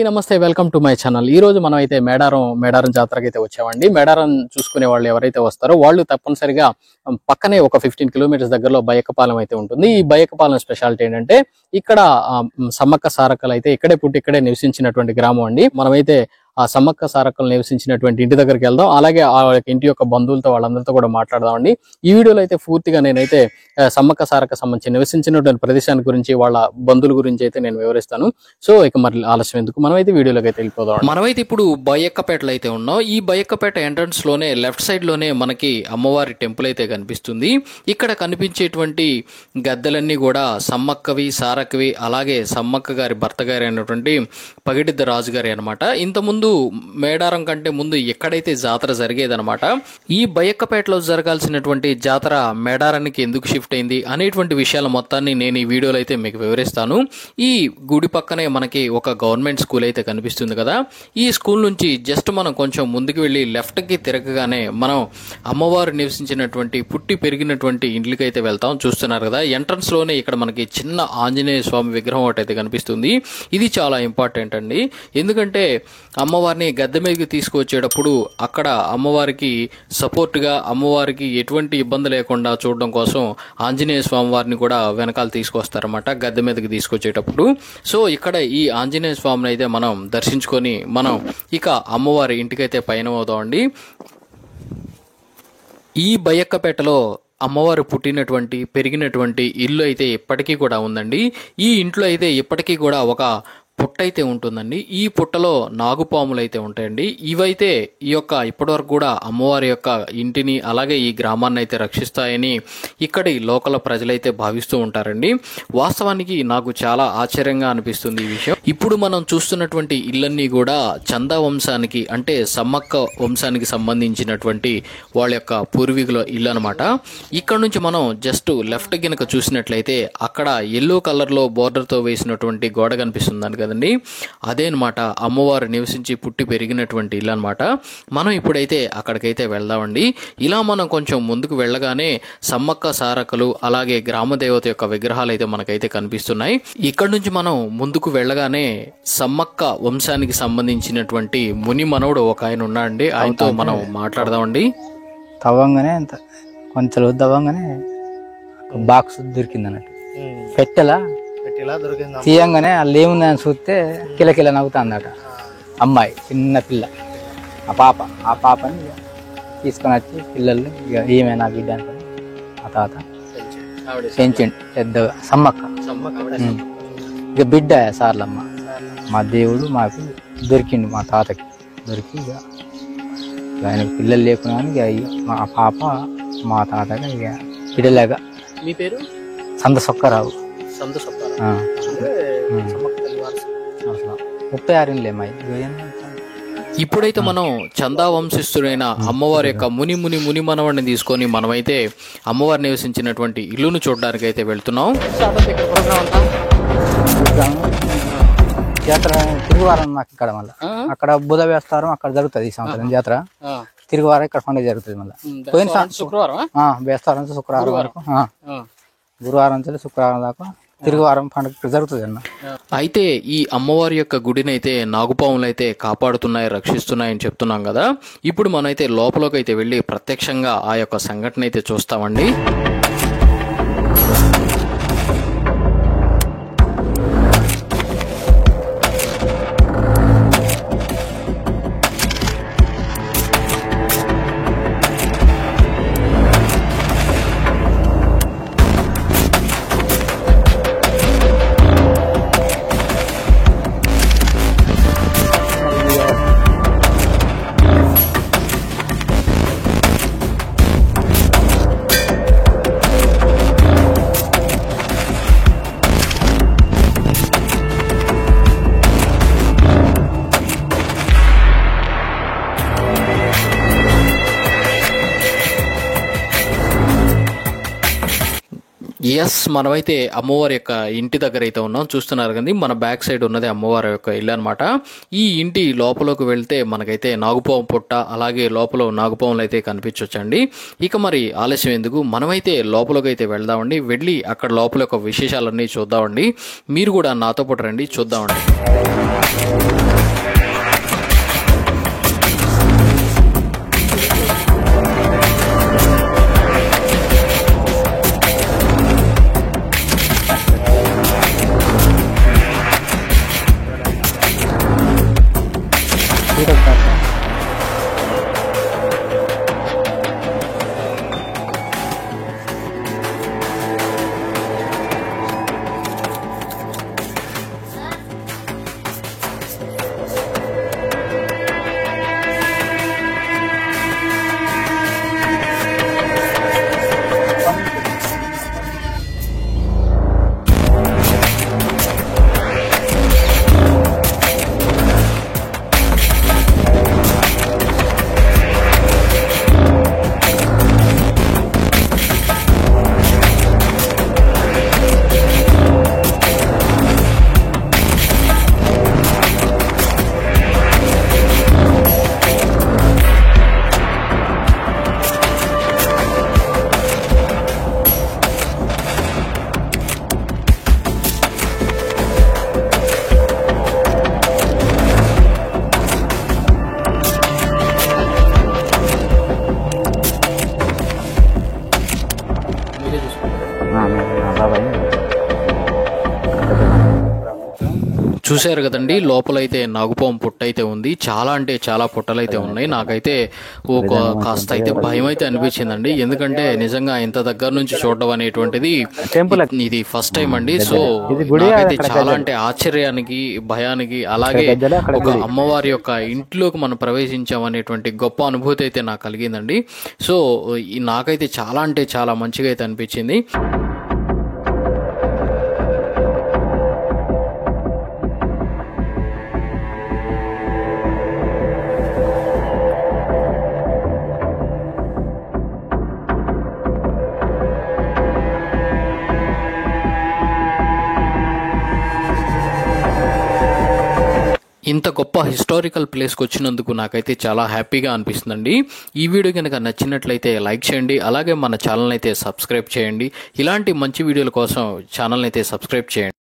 నమస్తే, welcome to my channel. ఈ రోజు మనం అయితే మేడారం జాతరకి అయితే వచ్చామండి. మేడారం చూసుకునే వాళ్ళు ఎవరైతే వస్తారో వాళ్ళు తప్పనిసరిగా పక్కనే ఒక 15 కిలోమీటర్స్ దగ్గరలో బయ్యకపాలెం అయితే ఉంటుంది. ఈ బయ్యకపాలెం స్పెషాలిటీ ఏంటంటే ఇక్కడ సమ్మక్క సారక్కలు అయితే ఇక్కడే పుట్టి ఇక్కడే నివసించినటువంటి గ్రామం అండి. మనమైతే ఆ సమ్మక్క సారక్కలు నివసించినటువంటి ఇంటి దగ్గరికి వెళ్దాం, అలాగే ఆ ఇంటి యొక్క బంధువులతో వాళ్ళందరితో కూడా మాట్లాడదామండి. ఈ వీడియోలో అయితే పూర్తిగా నేనైతే సమ్మక్క సారక్క సంబంధించి నివసించినటువంటి ప్రదేశాన్ని గురించి, వాళ్ళ బంధువుల గురించి అయితే నేను వివరిస్తాను. సో ఇక మరి ఆలస్యం ఎందుకు, మనమైతే వీడియోలోకి అయితే వెళ్ళిపోదాం. మనమైతే ఇప్పుడు బయ్యక్కపేటలో అయితే ఉన్నాం. ఈ బయ్యక్కపేట ఎంట్రన్స్ లోనే లెఫ్ట్ సైడ్ లోనే మనకి అమ్మవారి టెంపుల్ అయితే కనిపిస్తుంది. ఇక్కడ కనిపించేటువంటి గద్దెలన్నీ కూడా సమ్మక్కవి, సారక్కవి, అలాగే సమ్మక్క గారి భర్త గారి అయినటువంటి పగిడిద్ద రాజు గారి అనమాట. ఇంతకుముందు మేడారం కంటే ముందు ఎక్కడైతే జాతర జరిగేదనమాట. ఈ బయ్యక్కపేటలో జరగాల్సినటువంటి జాతర మేడారానికి ఎందుకు షిఫ్ట్ అయింది అనేటువంటి విషయాల మొత్తాన్ని నేను ఈ వీడియోలో అయితే మీకు వివరిస్తాను. ఈ గుడి పక్కనే మనకి ఒక గవర్నమెంట్ స్కూల్ అయితే కనిపిస్తుంది కదా. ఈ స్కూల్ నుంచి జస్ట్ మనం కొంచెం ముందుకు వెళ్ళి లెఫ్ట్కి తిరగగానే మనం అమ్మవారు నివసించినటువంటి పుట్టి పెరిగినటువంటి ఇంట్లకి అయితే వెళ్తాం. చూస్తున్నారు కదా, ఎంట్రన్స్ లోనే ఇక్కడ మనకి చిన్న ఆంజనేయ స్వామి విగ్రహం ఒకటి అయితే కనిపిస్తుంది. ఇది చాలా ఇంపార్టెంట్ అండి, ఎందుకంటే అమ్మవారిని గద్దె మీదకి తీసుకువచ్చేటప్పుడు అక్కడ అమ్మవారికి సపోర్ట్గా, అమ్మవారికి ఎటువంటి ఇబ్బంది లేకుండా చూడడం కోసం ఆంజనేయ స్వామి వారిని కూడా వెనకాల తీసుకొస్తారన్నమాట గద్దె మీదకి తీసుకొచ్చేటప్పుడు. సో ఇక్కడ ఈ ఆంజనేయ స్వామిని అయితే మనం దర్శించుకొని మనం ఇక అమ్మవారి ఇంటికైతే పయనం అవుతామండి. ఈ బయ్యక్కపేటలో అమ్మవారు పుట్టినటువంటి పెరిగినటువంటి ఇల్లు అయితే ఇప్పటికీ కూడా ఉందండి. ఈ ఇంట్లో అయితే ఇప్పటికీ కూడా ఒక పుట్ట అయితే ఉంటుందండి. ఈ పుట్టలో నాగుపాములు అయితే ఉంటాయండి. ఇవైతే ఈ యొక్క ఇప్పటివరకు కూడా అమ్మవారి యొక్క ఇంటిని అలాగే ఈ గ్రామాన్ని అయితే రక్షిస్తాయని ఇక్కడి లోకల్ ప్రజలైతే భావిస్తూ ఉంటారండి. వాస్తవానికి నాకు చాలా ఆశ్చర్యంగా అనిపిస్తుంది ఈ విషయం. ఇప్పుడు మనం చూస్తున్నటువంటి ఇళ్ళన్నీ కూడా చందా వంశానికి, అంటే సమ్మక్క వంశానికి సంబంధించినటువంటి వాళ్ళ యొక్క పూర్వీకుల ఇల్లు అనమాట. ఇక్కడ నుంచి మనం జస్ట్ లెఫ్ట్ గినక చూసినట్లయితే అక్కడ ఎల్లో కలర్ లో బోర్డర్ తో వేసినటువంటి గోడ కనిపిస్తుంది కదండి. అదే అనమాట అమ్మవారు నివసించి పుట్టి పెరిగినటువంటి ఇల్లు అనమాట. మనం ఇప్పుడైతే అక్కడికైతే వెళ్దామండి. ఇలా మనం కొంచెం ముందుకు వెళ్ళగానే సమ్మక్క సారక్కలు అలాగే గ్రామ దేవత యొక్క విగ్రహాలు అయితే మనకైతే కనిపిస్తున్నాయి. ఇక్కడ నుంచి మనం ముందుకు వెళ్ళగానే సమ్మక్క వంశానికి సంబంధించినటువంటి ముని మనవుడు ఒక ఆయన ఉన్నాడండి. ఆయనతో మనం మాట్లాడదామండి. తవ్వంగానే కొంచెం తవ్వంగానే బాక్స్ దొరికింది అన్నట్టు, పెట్టెలా తీయంగానే వాళ్ళు ఏముందని చూస్తే కిలకిల నవ్వుతా అందట అమ్మాయి, చిన్న పిల్ల. ఆ పాపని తీసుకొని వచ్చి పిల్లల్ని ఇక ఈమె నా బిడ్డ అనుకుని ఆ తాత పెంచిండు పెద్దగా. సమ్మక్క ఇక బిడ్డ సార్లమ్మ. మా దేవుడు మాకు దొరికిండు, మా తాతకి దొరికి ఇక ఆయనకు పిల్లలు లేకున్నా ఇక మా పాప మా తాతగా ఇక బిడ్డలాగా. మీ పేరు? సంద సొక్కరావు. 36 ఏళ్ళేమాయి. ఇప్పుడైతే మనం చందా వంశస్థుడైన అమ్మవారి యొక్క ముని మనవాడిని తీసుకొని మనమైతే అమ్మవారు నివసించినటువంటి ఇల్లును చూడడానికి అయితే వెళ్తున్నాం. జాతర తిరుగువారం మాకు ఇక్కడ, మళ్ళీ అక్కడ బుధ వేస్తారు, అక్కడ జరుగుతుంది ఈ సంవత్సరం జాతర. తిరుగువారం ఇక్కడ పండుగ జరుగుతుంది. మళ్ళీ పోయిన శుక్రవారం వేస్తారు నుంచి శుక్రవారం వరకు, గురువారం నుంచి శుక్రవారం దాకా తిరుగువారం పండుగ జరుగుతుంది అన్న. అయితే ఈ అమ్మవారి యొక్క గుడిని అయితే నాగుపాములు అయితే కాపాడుతున్నాయి, రక్షిస్తున్నాయని చెప్తున్నాం కదా. ఇప్పుడు మనమైతే లోపలికి అయితే వెళ్ళి ప్రత్యక్షంగా ఆ యొక్క సంఘటన అయితే చూస్తామండి. ఎస్, మనమైతే అమ్మవారి యొక్క ఇంటి దగ్గర అయితే ఉన్నాం. చూస్తున్నారు కదా, మన బ్యాక్ సైడ్ ఉన్నది అమ్మవారి యొక్క ఇల్లు అనమాట. ఈ ఇంటి లోపలికి వెళ్తే మనకైతే నాగుపాము పుట్ట అలాగే లోపల నాగుపాములు అయితే కనిపించవచ్చండి. ఇక మరి ఆలస్యం ఎందుకు, మనమైతే లోపలికి అయితే వెళ్దామండి. వెళ్ళి అక్కడ లోపల యొక్క విశేషాలన్నీ చూద్దామండి. మీరు కూడా నాతో పాటు రండి, చూద్దామండి. చూశారు కదండి, లోపలైతే నాగుపాము పుట్ట అయితే ఉంది. చాలా అంటే చాలా పుట్టలైతే ఉన్నాయి. నాకైతే కాస్త అయితే భయం అయితే అనిపించిందండి. ఎందుకంటే నిజంగా ఇంత దగ్గర నుంచి చూడడం అనేటువంటిది ఇది ఫస్ట్ టైం అండి. సో నాకైతే చాలా అంటే ఆశ్చర్యానికి, భయానికి, అలాగే ఒక అమ్మవారి యొక్క ఇంట్లోకి మనం ప్రవేశించాం అనేటువంటి గొప్ప అనుభూతి అయితే నాకు కలిగిందండి. సో నాకైతే చాలా అంటే చాలా మంచిగా అయితే అనిపించింది. ఇంత గొప్ప హిస్టారికల్ ప్లేస్కి వచ్చినందుకు నాకైతే చాలా హ్యాపీగా అనిపిస్తుందండి. ఈ వీడియో కనుక నచ్చినట్లయితే లైక్ చేయండి, అలాగే మన ఛానల్ అయితే సబ్స్క్రైబ్ చేయండి. ఇలాంటి మంచి వీడియోల కోసం ఛానల్ అయితే సబ్స్క్రైబ్ చేయండి.